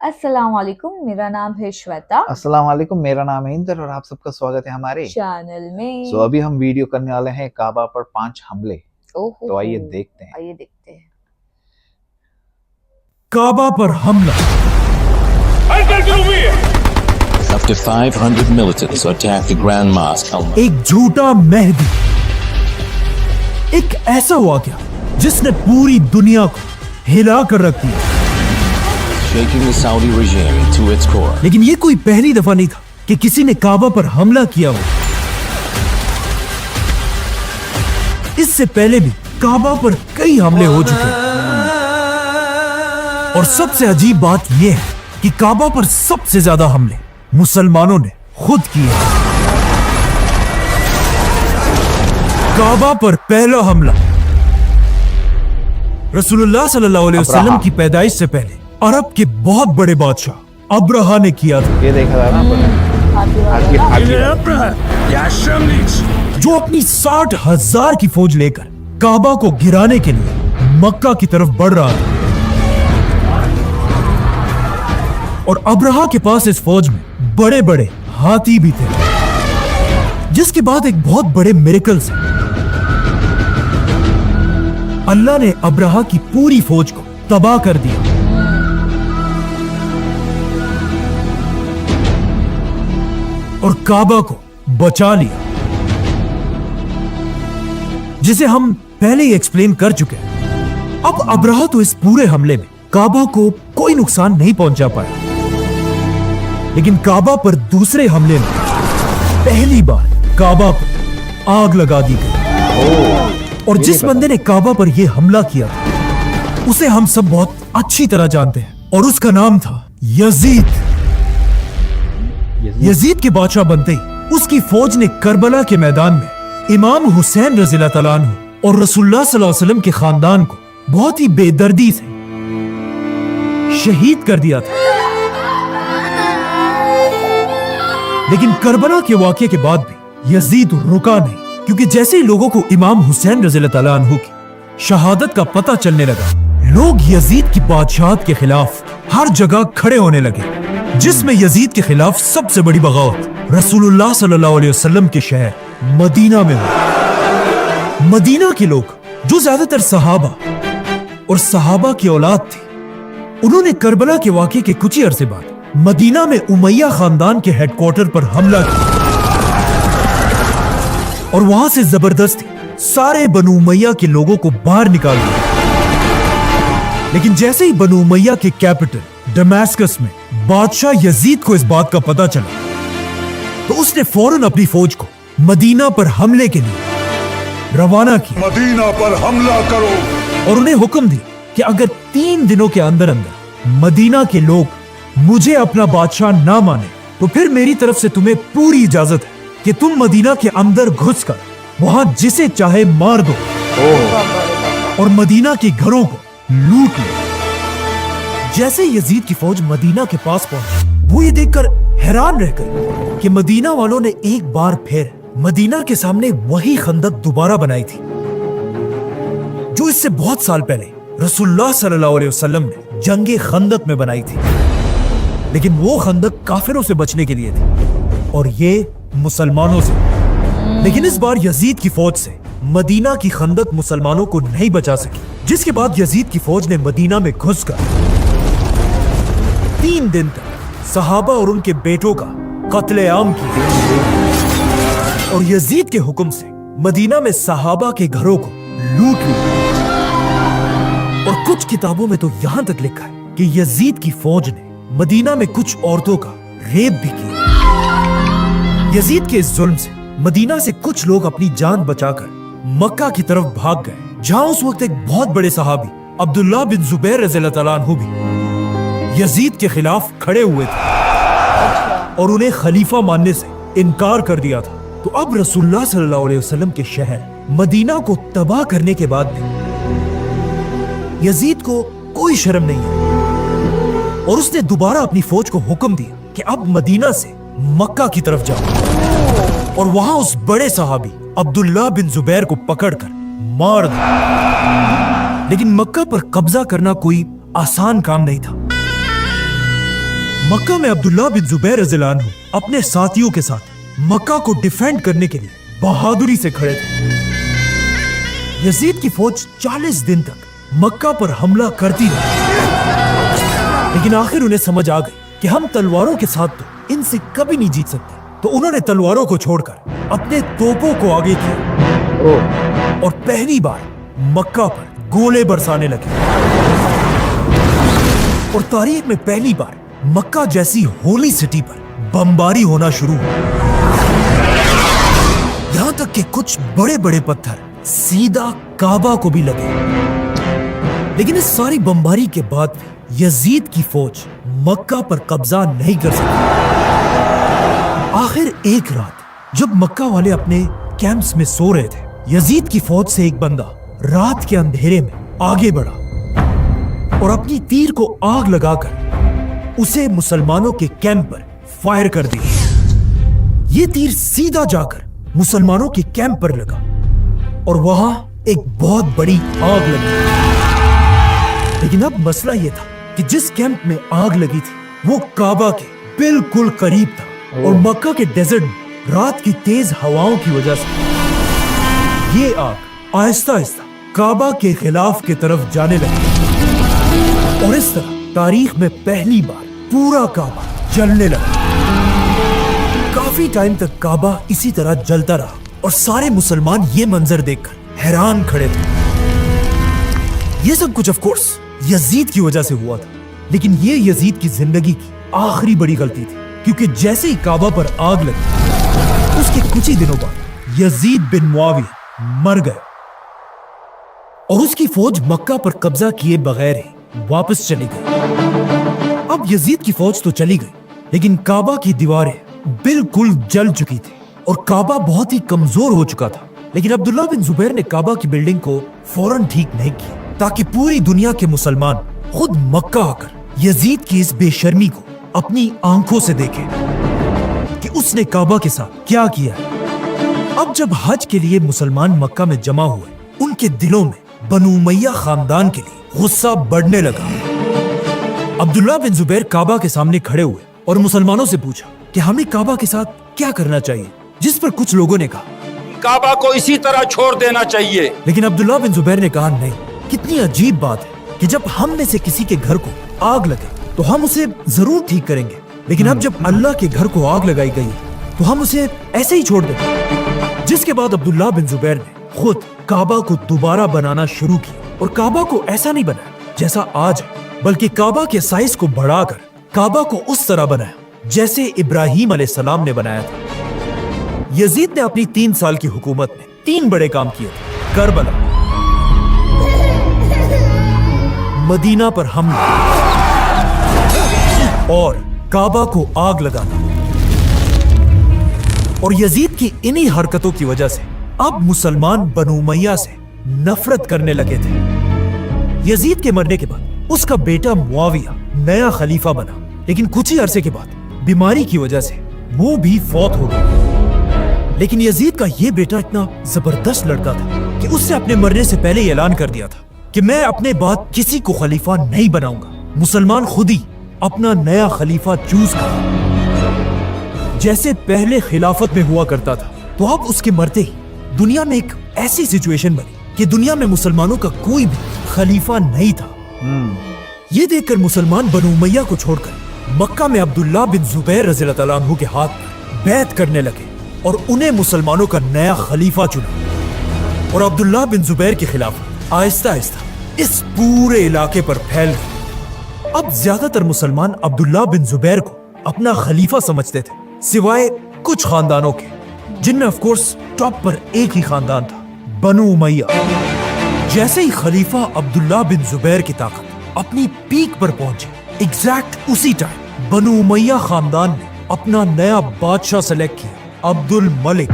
अस्सलाम वालेकुम, मेरा नाम है श्वेता। अस्सलाम वालेकुम, मेरा नाम है इंदर और आप सबका स्वागत है हमारे चैनल में। अभी हम वीडियो करने वाले हैं काबा पर 5 हमले। तो आइए देखते हैं। आइए देखते हैं। काबा पर हमला। Up to 500 militants attacked the Grand Mosque. एक झूठा मेहदी, एक ऐसा वाकया जिसने पूरी दुनिया को हिला कर रख दिया। Shaking the Saudi regime to its core. लेकिन ये कोई पहली दफा नहीं था कि किसी ने काबा पर हमला किया हो। इससे पहले भी काबा पर कई हमले हो चुके हैं। और सबसे अजीब बात यह है कि काबा पर सबसे ज्यादा हमले मुसलमानों ने खुद किए हैं। काबा पर पहला हमला रसूलुल्लाह सल्लल्लाहु अलैहि वसल्लम की पैदाइश से पहले अरब के बहुत बड़े बादशाह अब्राहा ने किया था। ये देखा था ना जो अपनी 60,000 की फौज लेकर काबा को गिराने के लिए मक्का की तरफ बढ़ रहा था। और अब्राहा के पास इस फौज में बड़े बड़े हाथी भी थे, जिसके बाद एक बहुत बड़े मिरेकल से अल्लाह ने अब्राहा की पूरी फौज को तबाह कर दिया। और काबा को बचा लिया, जिसे हम पहले ही एक्सप्लेन कर चुके हैं। अब अब्राहा तो इस पूरे हमले में काबा को कोई नुकसान नहीं पहुंचा पाया, लेकिन काबा पर दूसरे हमले में पहली बार काबा पर आग लगा दी गई। और जिस बंदे ने काबा पर यह हमला किया था, उसे हम सब बहुत अच्छी तरह जानते हैं, और उसका नाम था यजीद। यजीद के बादशाह बनते ही उसकी फौज ने करबला के मैदान में इमाम हुसैन रज़ियल्लाहु तआला अन्हु और रसूलुल्लाह सल्लल्लाहु अलैहि वसल्लम के खानदान को बहुत ही बेदर्दी से शहीद कर दिया था। लेकिन करबला के वाक़ये के बाद भी यजीद रुका नहीं, क्योंकि जैसे ही लोगों को इमाम हुसैन रज़ियल्लाहु तआला अन्हु की शहादत का पता चलने लगा, लोग यजीद की बादशाहत के खिलाफ हर जगह खड़े होने लगे, जिसमें यजीद के खिलाफ सबसे बड़ी बगावत रसूलुल्लाह सल्लल्लाहु अलैहि वसल्लम के शहर मदीना में हुई। मदीना के लोग, जो ज्यादातर सहाबा और सहाबा की औलाद थे, उन्होंने करबला के वाक़ये के कुछ ही अरसे बाद मदीना में उमैया खानदान के हेडक्वार्टर पर हमला किया और वहां से जबरदस्ती सारे बनु उमैया के लोगों को बाहर निकाल दिया। लेकिन जैसे ही बनु उमैया के कैपिटल दमास्कस में बादशाह यजीद को इस बात का पता चला, तो उसने फौरन अपनी फौज को मदीना पर हमले के लिए रवाना किया। मदीना पर हमला करो। और उन्हें हुक्म दिया कि अगर 3 दिनों के अंदर अंदर मदीना के लोग मुझे अपना बादशाह ना माने, तो फिर मेरी तरफ से तुम्हें पूरी इजाजत है कि तुम मदीना के अंदर घुसकर वहां जिसे चाहे मार दो और मदीना के घरों को लूट लो। जैसे यजीद की फौज मदीना के पास पहुंची, वो ये देखकर हैरान रह गए कि मदीना वालों ने एक बार फिर मदीना के सामने वही खंदक दोबारा बनाई थी, जो इससे बहुत साल पहले रसूलुल्लाह सल्लल्लाहु अलैहि वसल्लम ने जंगे खंदक में बनाई थी। लेकिन वो खंदक काफिरों से बचने के लिए थी और ये मुसलमानों से। लेकिन इस बार यजीद की फौज से मदीना की खंदक मुसलमानों को नहीं बचा सकी, जिसके बाद यजीद की फौज ने मदीना में घुसकर 3 दिन तक सहाबा और उनके बेटों का कत्ले-आम किया। और यजीद के हुक्म से मदीना में सहाबा के घरों को लूट लिया। और कुछ किताबों में तो यहां तक लिखा है कि यजीद की फौज ने मदीना में कुछ औरतों का रेप भी किया। यजीद के इस जुल्म से मदीना से कुछ लोग अपनी जान बचाकर मक्का की तरफ भाग गए, जहां उस वक्त एक बहुत बड़े सहाबी अब्दुल्लाह बिन जुबैर रज़ियल्लाहु तआला अन्हु भी यजीद के खिलाफ खड़े हुए थे और उन्हें खलीफा मानने से इनकार कर दिया था। तो अब रसूलुल्लाह सल्लल्लाहु अलैहि वसल्लम के शहर मदीना को तबाह करने के बाद भी यजीद को कोई शर्म नहीं है और उसने दोबारा अपनी फौज को हुक्म दिया कि अब मदीना से मक्का की तरफ जाओ और वहां उस बड़े सहाबी अब्दुल्लाह बिन जुबैर को पकड़कर मार दो। लेकिन मक्का पर कब्जा करना कोई आसान काम नहीं था। मक्का में अब्दुल्ला बिन जुबैर रज़ियल्लाहु अन्हु अपने साथियों के साथ मक्का को डिफेंड करने के लिए बहादुरी से खड़े थे। यजीद की फौज 40 दिन तक मक्का पर हमला करती रही, लेकिन आखिर उन्हें समझ आ गई कि हम तलवारों के साथ तो इनसे कभी नहीं जीत सकते। तो उन्होंने तलवारों को छोड़कर अपने तोपों को आगे किया और पहली बार मक्का पर गोले बरसाने लगे। और तारीख में पहली बार मक्का जैसी होली सिटी पर बमबारी होना शुरू हुई। यहां तक कि कुछ बड़े बड़े पत्थर सीधा काबा को भी लगे। लेकिन इस सारी बमबारी के बाद यजीद की फौज मक्का पर कब्जा नहीं कर सकी। आखिर एक रात जब मक्का वाले अपने कैंप्स में सो रहे थे, यजीद की फौज से एक बंदा रात के अंधेरे में आगे बढ़ा और अपनी तीर को आग लगाकर उसे मुसलमानों के कैंप पर फायर कर दिया। ये तीर सीधा जाकर मुसलमानों के कैंप पर लगा और वहां एक बहुत बड़ी आग लगी। लेकिन अब मसला यह था कि जिस कैंप में आग लगी थी वो काबा के बिल्कुल करीब था और मक्का के डेजर्ट में रात की तेज हवाओं की वजह से ये आग आहिस्ता आहिस्ता काबा के खिलाफ की तरफ जाने लगी और इस तरह तारीख में पहली बार पूरा काबा जलने लगा। काफी टाइम तक काबा इसी तरह जलता रहा और सारे मुसलमान ये मंजर देखकर हैरान खड़े थे। ये सब कुछ ऑफ कोर्स यजीद की वजह से हुआ था, लेकिन ये यजीद की जिंदगी की आखिरी बड़ी गलती थी, क्योंकि जैसे ही काबा पर आग लगी उसके कुछ ही दिनों बाद यजीद बिन मुआविया मर गया और उसकी फौज मक्का पर कब्जा किए बगैर ही वापस चली गई। अब यजीद की फौज तो चली गई, लेकिन काबा की दीवारें बिल्कुल जल चुकी थी और काबा बहुत ही कमजोर हो चुका था। लेकिन अब्दुल्ला बिन जुबैर ने काबा की बिल्डिंग को फौरन ठीक नहीं किया ताकि पूरी दुनिया के मुसलमान खुद मक्का आकर यजीद की इस बेशर्मी को अपनी आंखों से देखें कि उसने काबा के साथ क्या किया है। अब जब हज के लिए मुसलमान मक्का में जमा हुए, उनके दिलों में बनु उमैया खानदान के लिए गुस्सा बढ़ने लगा। अब्दुल्ला बिन जुबैर काबा के सामने खड़े हुए और मुसलमानों से पूछा कि हमें काबा के साथ क्या करना चाहिए, जिस पर कुछ लोगों ने कहा काबा को इसी तरह छोड़ देना चाहिए। लेकिन अब्दुल्ला बिन जुबैर ने कहा नहीं, कितनी अजीब बात है कि जब हम में से किसी के घर को आग लगे तो हम उसे जरूर ठीक करेंगे, लेकिन अब जब अल्लाह के घर को आग लगाई गई तो हम उसे ऐसे ही छोड़ देंगे। जिसके बाद अब्दुल्ला बिन जुबैर ने खुद काबा को दोबारा बनाना शुरू किया और काबा को ऐसा नहीं बनाया जैसा आज है, बल्कि काबा के साइज को बढ़ाकर काबा को उस तरह बनाया जैसे इब्राहिम अलैहिस्सलाम ने बनाया था। यजीद ने अपनी 3 साल की हुकूमत में 3 बड़े काम किए थे: करबला, मदीना पर हमला और काबा को आग लगाना। और यजीद की इन्हीं हरकतों की वजह से अब मुसलमान बनु उमैया से नफरत करने लगे थे। यजीद के मरने के बाद उसका बेटा मुआविया नया खलीफा बना, लेकिन कुछ ही अरसे के बाद बीमारी की वजह से वो भी फौत हो गया। लेकिन यजीद का ये बेटा इतना जबरदस्त लड़का था कि उसने अपने मरने से पहले ही ऐलान कर दिया था कि मैं अपने बाद किसी को खलीफा नहीं बनाऊंगा, मुसलमान खुद ही अपना नया खलीफा चूज कर। जैसे पहले खिलाफत में हुआ करता था, तो अब उसके मरते ही दुनिया में एक ऐसी सिचुएशन बनी कि दुनिया में मुसलमानों का कोई भी खलीफा नहीं था। ये देखकर मुसलमान बनु उमैया को छोड़कर मक्का में अब्दुल्ला बिन जुबैर रज़ियल्लाहु अन्हु के हाथ में बैत करने लगे और उन्हें मुसलमानों का नया खलीफा चुना। और अब्दुल्ला बिन जुबैर के खिलाफ आहिस्ता आहिस्ता इस पूरे इलाके पर फैल गई। अब ज्यादातर मुसलमान अब्दुल्ला बिन जुबैर को अपना खलीफा समझते थे, सिवाय कुछ खानदानों के, जिनमें ऑफ कोर्स टॉप पर एक ही खानदान था, बनु उमैया। जैसे ही खलीफा अब्दुल्ला बिन जुबैर की ताकत अपनी पीक पर पहुंचे, एग्जैक्ट उसी टाइम बनु उमैया खानदान ने अपना नया बादशाह सेलेक्ट किया, अब्दुल मलिक।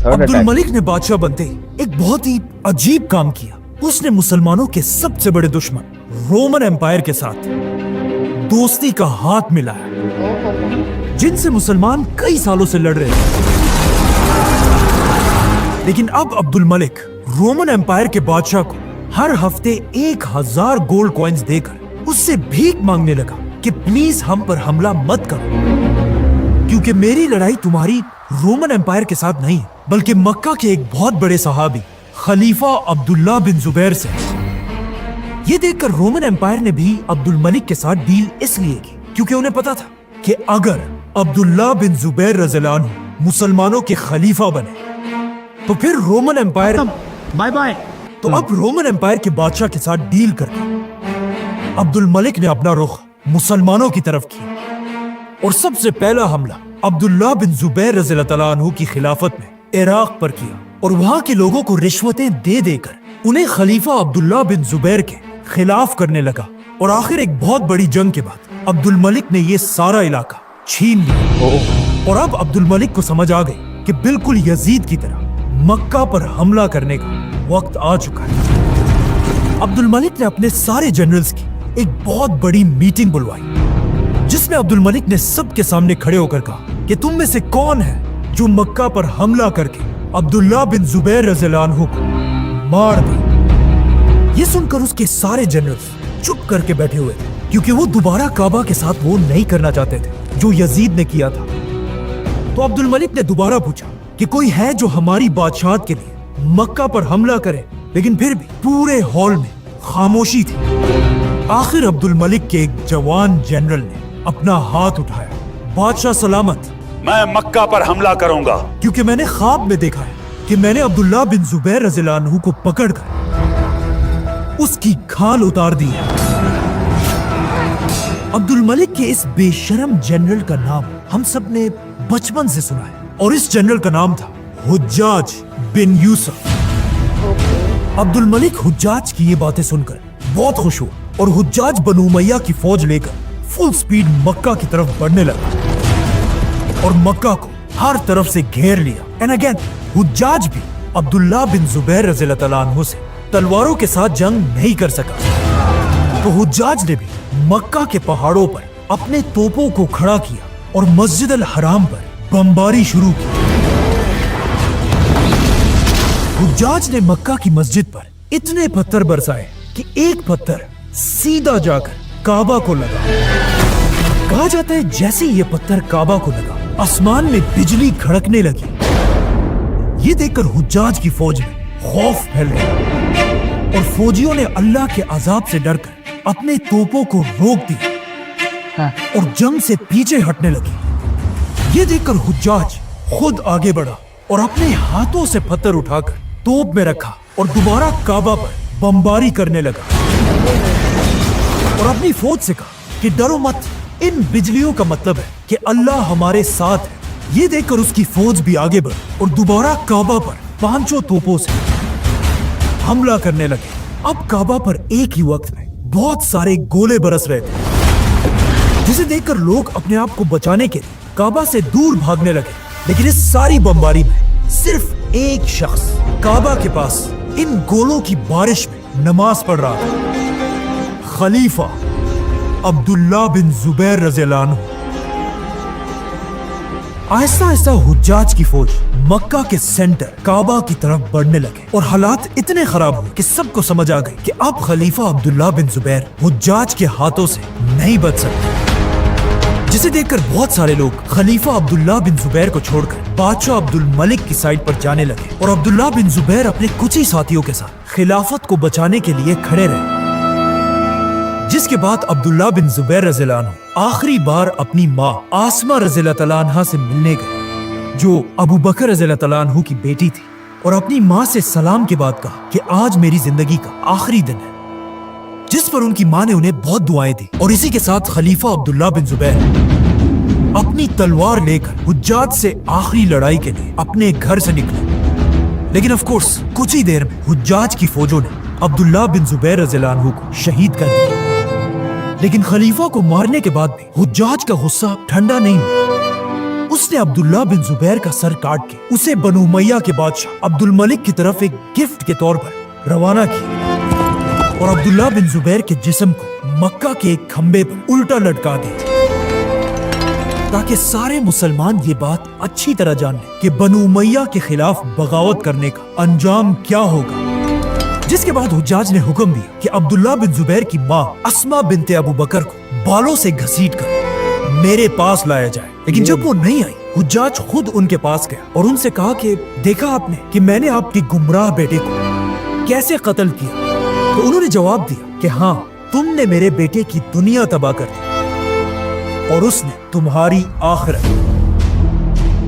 अब्दुल मलिक ने बादशाह बनते ही एक बहुत ही अजीब काम किया। उसने मुसलमानों के सबसे बड़े दुश्मन रोमन एम्पायर के साथ दोस्ती का हाथ मिलाया, जिनसे मुसलमान कई सालों से लड़ रहे थे। लेकिन अब अब्दुल मलिक रोमन एम्पायर के बादशाह को हर हफ्ते 1000 गोल्ड कॉइन्स देकर उससे भीख मांगने लगा کہ پلیز ہم پر حملہ مت کرو، کیونکہ میری لڑائی تمہاری رومن امپائر کے ساتھ نہیں ہے بلکہ مکہ کے ایک بہت بڑے صحابی خلیفہ عبداللہ بن زبیر سے۔ یہ دیکھ کر رومن امپائر نے بھی عبد الملک کے ساتھ ڈیل اس لیے کی کیونکہ انہیں پتا تھا کہ اگر عبداللہ بن زبیر رضی اللہ عنہ مسلمانوں کے خلیفہ بنے تو پھر رومن امپائر بائے بائے۔ تو اب رومن امپائر کے بادشاہ کے ساتھ ڈیل کر کے عبد الملک نے اپنا رخ مسلمانوں کی طرف کیا اور سب سے پہلا حملہ عبداللہ بن زبیر رضی اللہ عنہ کی خلافت میں عراق پر کیا اور وہاں کے لوگوں کو رشوتیں دے دے کر انہیں خلیفہ عبداللہ بن زبیر کے خلاف کرنے لگا، اور آخر ایک بہت بڑی جنگ کے بعد عبد الملک نے یہ سارا علاقہ چھین لیا، اور اب عبد الملک کو سمجھ آ گئی کہ بالکل یزید کی طرح مکہ پر حملہ کرنے کا وقت آ چکا ہے۔ عبد الملک نے اپنے سارے جنرلز کی ایک بہت بڑی میٹنگ بلوائی جس میں عبد الملک نے سب کے سامنے کھڑے ہو کر کہا کہ تم میں سے کون ہے جو مکہ پر حملہ کر کے عبداللہ بن زبیر رضی اللہ عنہ کو مار دے۔ یہ سن کر اس کے سارے جنرلز چپ کر کے بیٹھے ہوئے تھے کیونکہ وہ دوبارہ کعبہ کے ساتھ وہ نہیں کرنا چاہتے تھے جو یزید نے کیا تھا۔ تو عبد الملک نے دوبارہ پوچھا کہ کوئی ہے جو ہماری بادشاہت کے لیے مکہ پر حملہ کرے، لیکن پھر بھی پورے ہال میں خاموشی تھی۔ آخر عبد الملک کے ایک جوان جنرل نے اپنا ہاتھ اٹھایا۔ بادشاہ سلامت، میں مکہ پر حملہ کروں گا، کیونکہ میں نے خواب میں دیکھا ہے کہ میں نے عبداللہ بن زبیر رضی اللہ عنہ کو پکڑ کر اس کی کھال اتار دی ہے۔ عبد الملک کے اس بے شرم جنرل کا نام ہم سب نے بچپن سے سنا ہے، اور اس جنرل کا نام تھا حجاج بن یوسف۔ عبد الملک حجاج کی یہ باتیں سن کر بہت خوش ہوا اور حجاج بنو امیہ کی فوج لے کر فل سپیڈ مکہ کی طرف بڑھنے لگا اور مکہ کو ہر طرف سے گھیر لیا۔ اینڈ اگین حجاج بھی عبداللہ بن زبیر رضی اللہ عنہ سے تلواروں کے ساتھ جنگ نہیں کر سکا، تو حجاج نے بھی مکہ کے پہاڑوں پر اپنے توپوں کو کھڑا کیا اور مسجد الحرام پر بمباری شروع کی۔ حجاج نے مکہ کی مسجد پر اتنے پتھر برسائے کہ ایک پتھر سیدھا جا کر کعبہ کو لگا۔ کہا جاتا ہے جیسے یہ پتھر کعبہ کو لگا، آسمان میں بجلی کھڑکنے لگی۔ یہ دیکھ کر حجاج کی فوج میں خوف پھیل گیا اور فوجیوں نے اللہ کے عذاب سے ڈر کر اپنے توپوں کو روک دیا اور جنگ سے پیچھے ہٹنے لگی۔ یہ دیکھ کر حجاج خود آگے بڑھا اور اپنے ہاتھوں سے پتھر اٹھا کر توپ میں رکھا اور دوبارہ کعبہ پر بمباری کرنے لگا اور اپنی فوج سے کہا کہ ڈرو مت، ان بجلیوں کا مطلب ہے کہ اللہ ہمارے ساتھ ہے۔ یہ دیکھ کر اس کی فوج بھی آگے بڑھ اور دوبارہ کعبہ پر پانچوں توپوں سے حملہ کرنے لگے۔ اب کعبہ پر ایک ہی وقت میں بہت سارے گولے برس رہے تھے جسے دیکھ کر لوگ اپنے آپ کو بچانے کے لیے کعبہ سے دور بھاگنے لگے، لیکن اس ساری بمباری میں صرف ایک شخص کعبہ کے پاس ان گولوں کی بارش میں نماز پڑھ رہا تھا، خلیفہ عبداللہ بن زبیر رضی اللہ عنہ۔ آہستہ آہستہ حجاج کی فوج مکہ کے سینٹر کعبہ کی طرف بڑھنے لگے اور حالات اتنے خراب ہوئے کہ سب کو سمجھ آ گئی کہ اب خلیفہ عبداللہ بن زبیر حجاج کے ہاتھوں سے نہیں بچ سکتے، جسے دیکھ کر بہت سارے لوگ خلیفہ عبداللہ بن زبیر کو چھوڑ کر بادشاہ عبد الملک کی سائڈ پر جانے لگے اور عبداللہ بن زبیر اپنے کچھ ہی ساتھیوں کے ساتھ خلافت کو بچانے کے لیے کھڑے رہے۔ جس کے بعد عبداللہ بن زبیر رضی اللہ عنہ آخری بار اپنی ماں آسمہ رضی اللہ عنہا سے ملنے گئے جو ابو بکر رضی اللہ عنہ کی بیٹی تھی، اور اپنی ماں سے سلام کے بعد کہا کہ آج میری زندگی کا آخری دن ہے، جس پر ان کی ماں نے انہیں بہت دعائیں دی۔ اور اسی کے ساتھ خلیفہ عبداللہ بن زبیر اپنی تلوار لے کر حجاج سے آخری لڑائی کے لیے اپنے گھر سے نکلے، لیکن آف کورس کچھ ہی دیر میں حجاج کی فوجوں نے عبداللہ بن زبیر رضی اللہ عنہ کو شہید کر دیا۔ لیکن خلیفہ کو مارنے کے بعد بھی حجاج کا غصہ ٹھنڈا نہیں ہوا۔ اس نے عبداللہ بن زبیر کا سر کاٹ کے اسے بنو امیہ کے بادشاہ عبد الملک کی طرف ایک گفٹ کے طور پر روانہ کیا اور عبداللہ بن زبیر کے جسم کو مکہ کے ایک کھمبے پر الٹا لٹکا دیا تاکہ سارے مسلمان یہ بات اچھی طرح جان لیں کہ بنو امیہ کے خلاف بغاوت کرنے کا انجام کیا ہوگا۔ جس کے بعد حجاج نے حکم دیا کہ عبداللہ بن زبیر کی ماں اسمہ بنت ابو بکر کو बालों से घसीटकर मेरे पास लाया जाए। लेकिन जब वो नहीं आई, हुज्जाज खुद उनके पास गया और उनसे कहा कि देखा आपने कि मैंने आपके गुमराह बेटे को कैसे कत्ल किया? तो उन्होंने जवाब दिया कि हाँ, तुमने मेरे बेटे की दुनिया तबाह कर दी और उसने तुम्हारी आखिरत।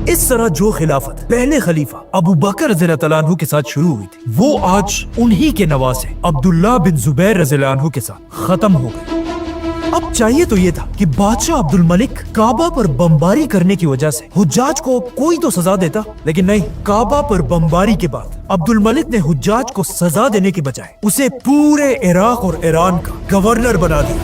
इस तरह जो खिलाफत पहले खलीफा अबू बकर रज़ियल्लाहु तआला अन्हु के साथ शुरू हुई थी, वो आज उन्हीं के नवासे अब्दुल्लाह बिन जुबैर रज़ियल्लाहु अन्हु के साथ खत्म हो गई। अब चाहिए तो ये था कि बादशाह अब्दुल मलिक काबा पर बमबारी करने की वजह से हुज्जाज को कोई तो सजा देता, लेकिन नहीं, काबा पर बमबारी के बाद अब्दुल मलिक ने हुज्जाज को सजा देने के बजाय उसे पूरे इराक और ईरान का गवर्नर बना दिया।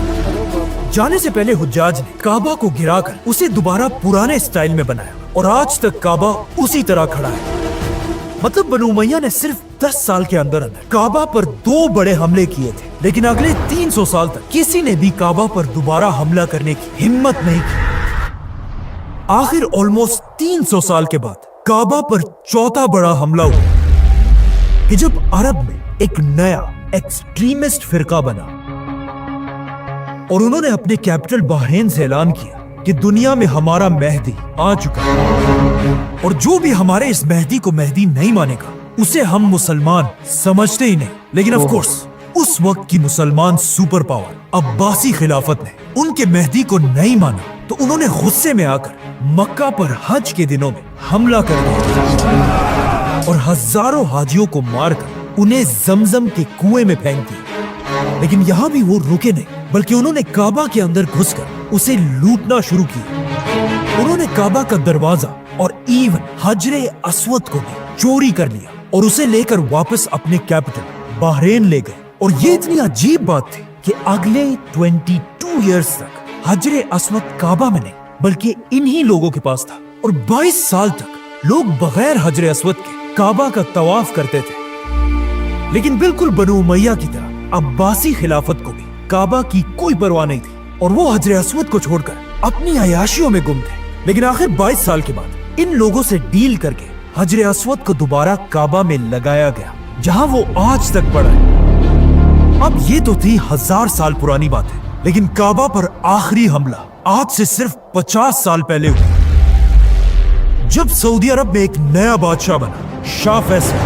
जाने से पहले हुज्जाज ने काबा को गिराकर उसे दोबारा पुराने स्टाइल में बनाया और आज तक काबा उसी तरह खड़ा है। मतलब बनु उमय्या ने सिर्फ 10 साल के अंदर काबा पर 2 बड़े हमले किए थे, लेकिन अगले 300 साल तक किसी ने भी काबा पर दोबारा हमला करने की हिम्मत नहीं की। आखिर ऑलमोस्ट 300 साल के बाद काबा पर चौथा बड़ा हमला हुआ कि जब अरब में एक नया एक्सट्रीमिस्ट फिरका बना और उन्होंने अपने कैपिटल बहरीन से ऐलान किया कि दुनिया में हमारा मेहदी आ चुका है और जो भी हमारे इस मेहदी को मेहदी नहीं मानेगा उसे हम मुसलमान समझते ही नहीं। लेकिन ऑफ कोर्स उस वक्त की मुसलमान सुपर पावर अब्बासी खिलाफत ने उनके मेहदी को नहीं माना, तो उन्होंने गुस्से में आकर मक्का पर हज के दिनों में हमला कर दिया और हजारों हाजियों को मारकर उन्हें जमजम के कुएं में फेंक दिया। लेकिन यहाँ भी वो रुके नहीं, बल्कि उन्होंने काबा के अंदर घुसकर उसे लूटना शुरू किया। उन्होंने काबा का दरवाजा और इवन हजरे अस्वद को भी चोरी कर लिया और उसे लेकर वापस अपने कैपिटल बहरीन ले गए। और ये इतनी अजीब बात थी कि अगले 22 इयर्स तक हजरे अस्वद काबा में नहीं बल्कि इन्हीं लोगों के पास था और 22 साल तक लोग बगैर हजरे अस्वद के काबा का तवाफ करते थे। लेकिन बिल्कुल बनु उमय्या की तरह अब्बासी खिलाफत को भी काबा की कोई परवाह नहीं थी और वो हजरे अस्वद को छोड़कर अपनी अयाशियों में गुम थे। लेकिन आखिर 22 साल के बाद इन लोगों से डील करके हजरे अस्वद को दोबारा काबा में लगाया गया, जहां वो आज तक पड़ा है। अब ये तो थी 1000 साल पुरानी बात है, लेकिन काबा पर आखिरी हमला आज से सिर्फ 50 साल पहले हुआ, जब सऊदी अरब में एक नया बादशाह बना, शाह फैसल।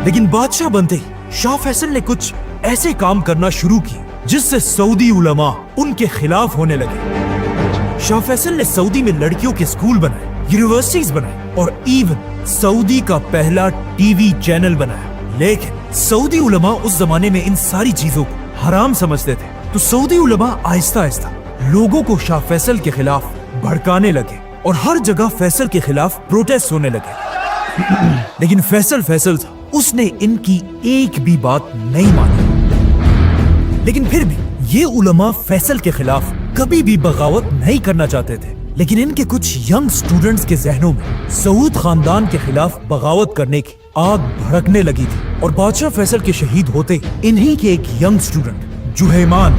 लेकिन बादशाह बनते ही शाह फैसल ने कुछ ऐसे काम करना शुरू किए जिससे सऊदी उलमा उनके खिलाफ होने लगे। शाह फैसल ने सऊदी में लड़कियों के स्कूल बनाए, यूनिवर्सिटीज बनाए और इवन सऊदी का पहला टीवी चैनल बनाया। लेकिन सऊदी उलमा उस जमाने में इन सारी चीजों को हराम समझते थे, तो सऊदी उलमा आहिस्ता आहिस्ता लोगों को शाह फैसल के खिलाफ भड़काने लगे और हर जगह फैसल के खिलाफ प्रोटेस्ट होने लगे। लेकिन फैसल था, उसने इनकी एक भी बात नहीं मानी। लेकिन फिर भी ये उलमा फैसल के खिलाफ कभी भी बगावत नहीं करना चाहते थे। लेकिन इनके कुछ यंग स्टूडेंट्स के जहनों में सऊद खानदान के खिलाफ बगावत करने की आग भड़कने लगी थी और बादशाह फैसल के शहीद होते इन्हीं के एक यंग स्टूडेंट जुहैमान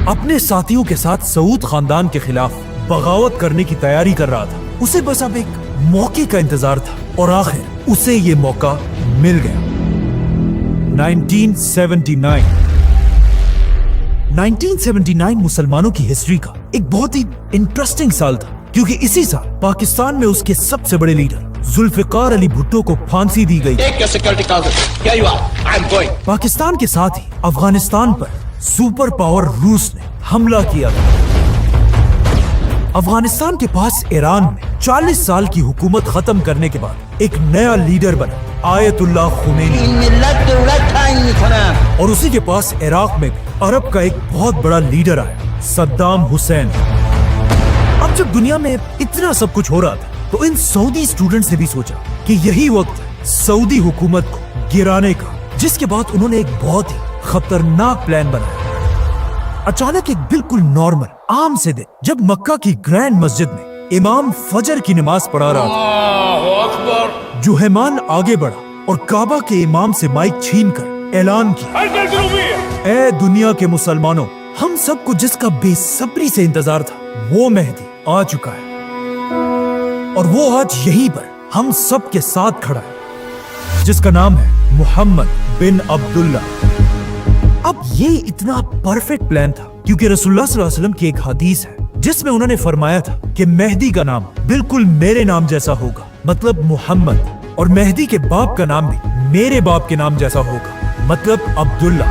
अपने साथियों के साथ सऊद खानदान के खिलाफ बगावत करने की तैयारी कर रहा था। उसे बस अब एक मौके का इंतजार था और आखिर उसे ये मौका मिल गया। 1979 मुसलमानों की हिस्ट्री का एक बहुत ही इंटरेस्टिंग साल था, क्योंकि इसी साल पाकिस्तान में उसके सबसे बड़े लीडर जुल्फिकार अली भुट्टो को फांसी दी गई। पाकिस्तान के साथ ही अफगानिस्तान पर सुपर पावर रूस ने हमला किया था। अफगानिस्तान के पास ईरान में 40 साल की हुकूमत खत्म करने के बाद एक नया लीडर बना, आयतुल्लाह खुमैनी। और उसी के पास इराक में अरब का एक बहुत बड़ा लीडर आया, सद्दाम हुसैन। अब जब दुनिया में इतना सब कुछ हो रहा था, तो इन सऊदी स्टूडेंट्स ने भी सोचा कि यही वक्त है सऊदी हुकूमत को गिराने का, जिसके बाद उन्होंने एक बहुत ही खतरनाक प्लान बनाया। अचानक एक बिल्कुल नॉर्मल आम से दिन, जब मक्का की ग्रैंड मस्जिद में इमाम फजर की नमाज पढ़ा रहा था, जुहैमान आगे बढ़ा और काबा के इमाम से माइक छीनकर ऐलान किया, ए दुनिया के मुसलमानों, हम सबको जिसका बेसब्री से इंतजार था, वो मेहदी आ चुका है और वो आज यहीं पर हम सब के साथ खड़ा है। जिसका नाम है मोहम्मद बिन अब्दुल्ला। अब ये इतना परफेक्ट प्लान था क्योंकि रसूलुल्लाह सल्लल्लाहु अलैहि वसल्लम की एक हदीस है जिसमें उन्होंने फरमाया था कि मेहदी का नाम बिल्कुल मेरे नाम जैसा होगा, मतलब मोहम्मद, और मेहदी के बाप का नाम भी मेरे बाप के नाम जैसा होगा, मतलब अब्दुल्ला।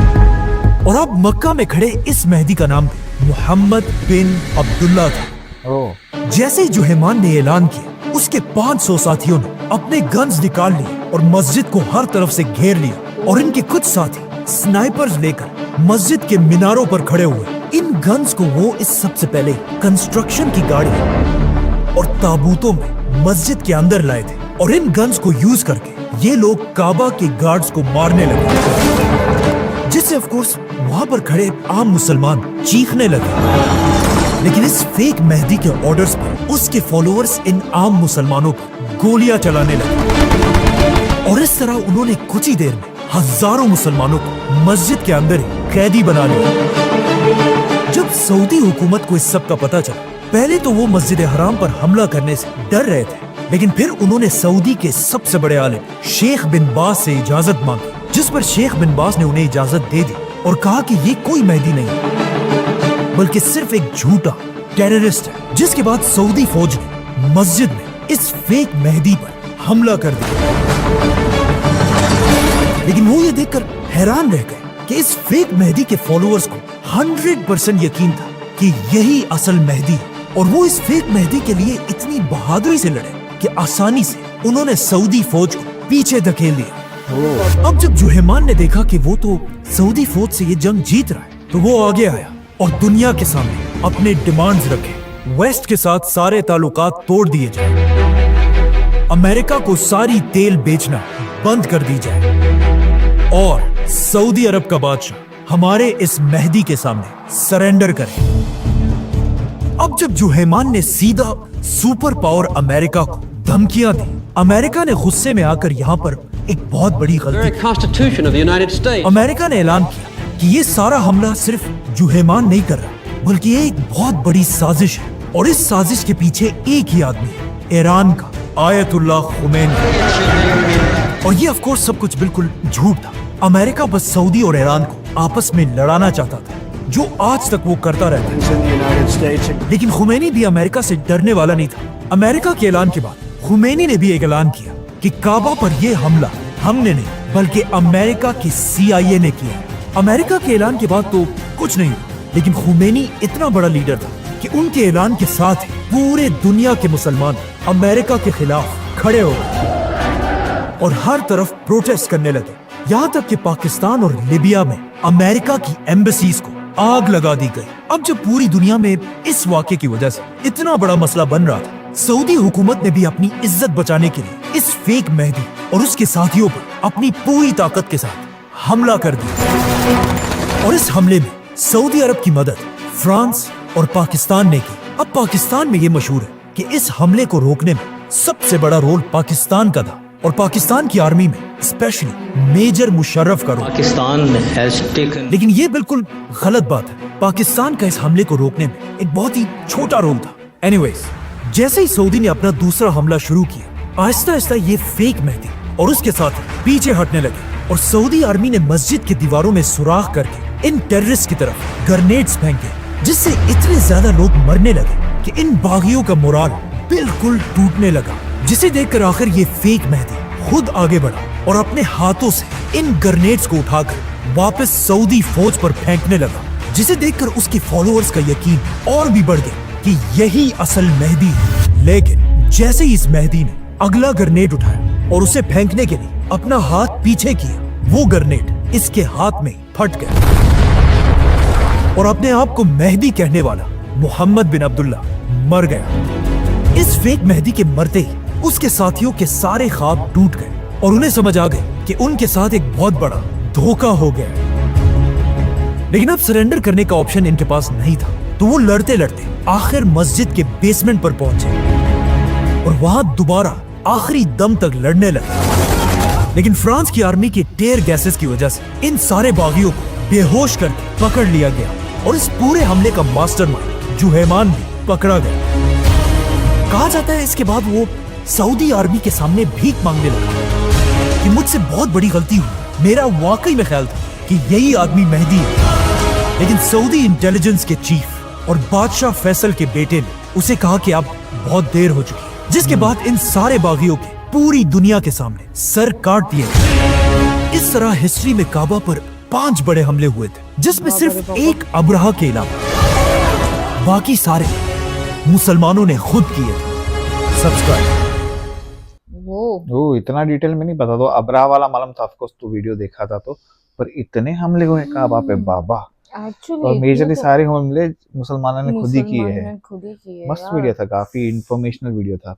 और अब मक्का में खड़े इस मेहदी का नाम भी मोहम्मद बिन अब्दुल्ला था। ओह, जैसे ही जुहैमान ने ऐलान किया, उसके 500 साथियों ने अपने गन्स निकाल लिए और मस्जिद को हर तरफ से घेर लिया, और इनके कुछ साथी स्नाइपर्स लेकर मस्जिद के मीनारों पर खड़े हुए। इन गन्स को वो इस सबसे पहले कंस्ट्रक्शन की गाड़ी और ताबूतों में मस्जिद के अंदर लाए थे, और इन गन्स को यूज करके ये लोग काबा के गार्ड्स को मारने लगे, जिससे ऑफ कोर्स वहां पर खड़े आम मुसलमान चीखने लगे। लेकिन इस फेक मेहदी के ऑर्डर्स पर उसके फॉलोअर्स इन आम मुसलमानों पर गोलियां चलाने लगे, और इस तरह उन्होंने कुछ ही देर में हजारों मुसलमानों को मस्जिद के अंदर ही कैदी बना लिया। जब सऊदी हुकूमत को इस सब का पता चला, पहले तो वो मस्जिद हराम पर हमला करने से डर रहे थे, लेकिन फिर उन्होंने सऊदी के सबसे बड़े आलिम शेख बिन बाज से इजाजत मांगी, जिस पर शेख बिन बाज ने उन्हें इजाजत दे दी और कहा कि ये कोई मेहदी नहीं बल्कि सिर्फ एक झूठा टेररिस्ट है। जिसके बाद सऊदी फौज ने मस्जिद में इस फेक मेहदी पर हमला कर दिया। लेकिन वो ये देखकर हैरान रह गए कि इस फेक मेहदी के फॉलोअर्स को 100% यकीन था कि यही असल मेहदी है, और वो इस फेक मेहदी के लिए इतनी बहादुरी से लड़े कि आसानी से उन्होंने सऊदी फौज को पीछे धकेल दिया। अब जब जुहैमान ने देखा कि वो तो सऊदी फौज से ये जंग जीत रहा है, तो वो आगे आया और दुनिया के सामने अपने डिमांड्स रखे। वेस्ट के साथ सारे ताल्लुकात तोड़ दिए जाए, अमेरिका को सारी तेल बेचना बंद कर दी जाए, और सऊदी अरब का बादशाह हमारे इस मेहदी के सामने सरेंडर करे। अब जब जुहैमान ने सीधा सुपर पावर अमेरिका को धमकियां दी, अमेरिका ने गुस्से में आकर यहाँ पर एक बहुत बड़ी गलती। अमेरिका ने ऐलान किया कि ये सारा हमला सिर्फ जुहैमान नहीं कर रहा, बल्कि ये एक बहुत बड़ी साजिश है, और इस साजिश के पीछे एक ही आदमी है, ईरान का आयतुल्लाह खुमैनी। और ये ऑफ कोर्स सब कुछ बिल्कुल झूठ था। अमेरिका बस सऊदी और ईरान को आपस में लड़ाना चाहता था, जो आज तक वो करता रहता है। लेकिन खुमैनी भी अमेरिका से डरने वाला नहीं था। अमेरिका के ऐलान के बाद खुमैनी ने भी एक ऐलान किया कि काबा पर यह हमला हमने नहीं बल्कि अमेरिका की CIA ने किया। अमेरिका के ऐलान के बाद तो कुछ नहीं, लेकिन खुमैनी इतना बड़ा लीडर था कि उनके ऐलान के साथ ही पूरे दुनिया के मुसलमान अमेरिका के खिलाफ खड़े हो गए और हर तरफ प्रोटेस्ट करने लगे। यहाँ तक कि पाकिस्तान और लीबिया में अमेरिका की एम्बेसीज को आग लगा दी गई। अब जब पूरी दुनिया में इस वाक़े की वजह से इतना बड़ा मसला बन रहा था, सऊदी हुकूमत ने भी अपनी इज्जत बचाने के लिए इस फेक मेहदी और उसके साथियों पर अपनी पूरी ताकत के साथ हमला कर दिया। और इस हमले में सऊदी अरब की मदद फ्रांस और पाकिस्तान ने की। अब पाकिस्तान में ये मशहूर है कि इस हमले को रोकने में सबसे बड़ा रोल पाकिस्तान का था, और पाकिस्तान की आर्मी में स्पेशली मेजर मुशर्रफ का रोल। लेकिन ये बिल्कुल गलत बात है। पाकिस्तान का इस हमले को रोकने में एक बहुत ही छोटा रोल था। एनीवेज, जैसे ही सऊदी ने अपना दूसरा हमला शुरू किया, आहिस्ता आहिस्ता ये फेक मेहदी और उसके साथ पीछे हटने लगे, और सऊदी आर्मी ने मस्जिद की दीवारों में सुराख करके इन टेररिस्ट की तरफ ग्रेनेड्स फेंके, जिससे इतने ज्यादा लोग मरने लगे कि इन बागियों का मोराल बिल्कुल टूटने लगा। जिसे देखकर आखिर ये फेक मेहदी खुद आगे बढ़ा और अपने हाथों से इन ग्रेनेड्स को उठाकर वापस सऊदी फौज पर फेंकने लगा, जिसे देखकर उसके फॉलोअर्स का यकीन और भी बढ़ गया कि यही असल मेहदी है। लेकिन जैसे ही इस मेहदी ने अगला ग्रेनेड उठाया और उसे फेंकने के लिए अपना हाथ पीछे किया, वो ग्रेनेड इसके हाथ में फट गया, और अपने आप को मेहदी कहने वाला मोहम्मद बिन अब्दुल्ला मर गया। इस फेक मेहदी के मरते ही उसके साथियों के सारे ख्वाब टूट गए, और उन्हें समझ आ गए कि उनके साथ एक बहुत बड़ा धोखा हो गया है। लेकिन अब सरेंडर करने का ऑप्शन इनके पास नहीं था, तो वो लड़ते लड़ते आखिर मस्जिद के बेसमेंट पर पहुंचे और वहां दोबारा आखिरी दम तक लड़ने लगे। लेकिन फ्रांस की आर्मी के टेयर गैसेस की वजह से इन सारे बागियों को बेहोश करके पकड़ लिया गया, और इस पूरे हमले का मास्टरमाइंड जुहैमान भी पकड़ा गया। कहा जाता है इसके बाद वो सऊदी आर्मी के सामने भीख मांगने लगा, کہ مجھ سے بہت بڑی غلطی ہوئی. میرا واقعی میں خیال تھا کہ یہی آدمی مہدی ہے, لیکن سعودی انٹیلیجنس کے چیف اور بادشاہ فیصل کے بیٹے نے اسے کہا کہ اب بہت دیر ہو چکی, جس کے بعد ان سارے باغیوں کے پوری دنیا کے سامنے سر کاٹ دیے گئے. اس طرح ہسٹری میں کعبہ پر 5 بڑے حملے ہوئے تھے, جس میں صرف ایک ابرہہ کے علاوہ باقی سارے مسلمانوں نے خود کیے تھے. سبسکرائب. اتنا ڈیٹیل میں نہیں پتا, تو ابرا والا معلوم تھا, آف کورس تو ویڈیو دیکھا تھا, تو پر اتنے حملے ہوئے کعبہ پہ بابا, اور میجرلی سارے حملے مسلمانوں نے خود ہی کیے ہیں. مست ویڈیو تھا, کافی انفارمیشنل ویڈیو تھا.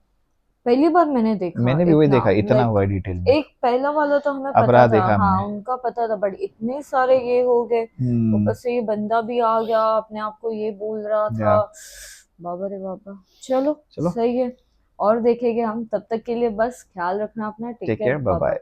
پہلی بار میں نے دیکھا, میں نے بھی وہی دیکھا, اتنا ہوا ڈیٹیل میں. ایک پہلا والا تو ہمیں پتا تھا, ہاں ان کا پتا تھا, بٹ اتنے سارے یہ ہو گئے, اوپر سے یہ بندہ بھی آ گیا اپنے آپ کو یہ بول رہا تھا, بابا رے بابا. چلو صحیح ہے, اور دیکھیں گے ہم, تب تک کے لیے بس خیال رکھنا اپنا. Take care, bye bye.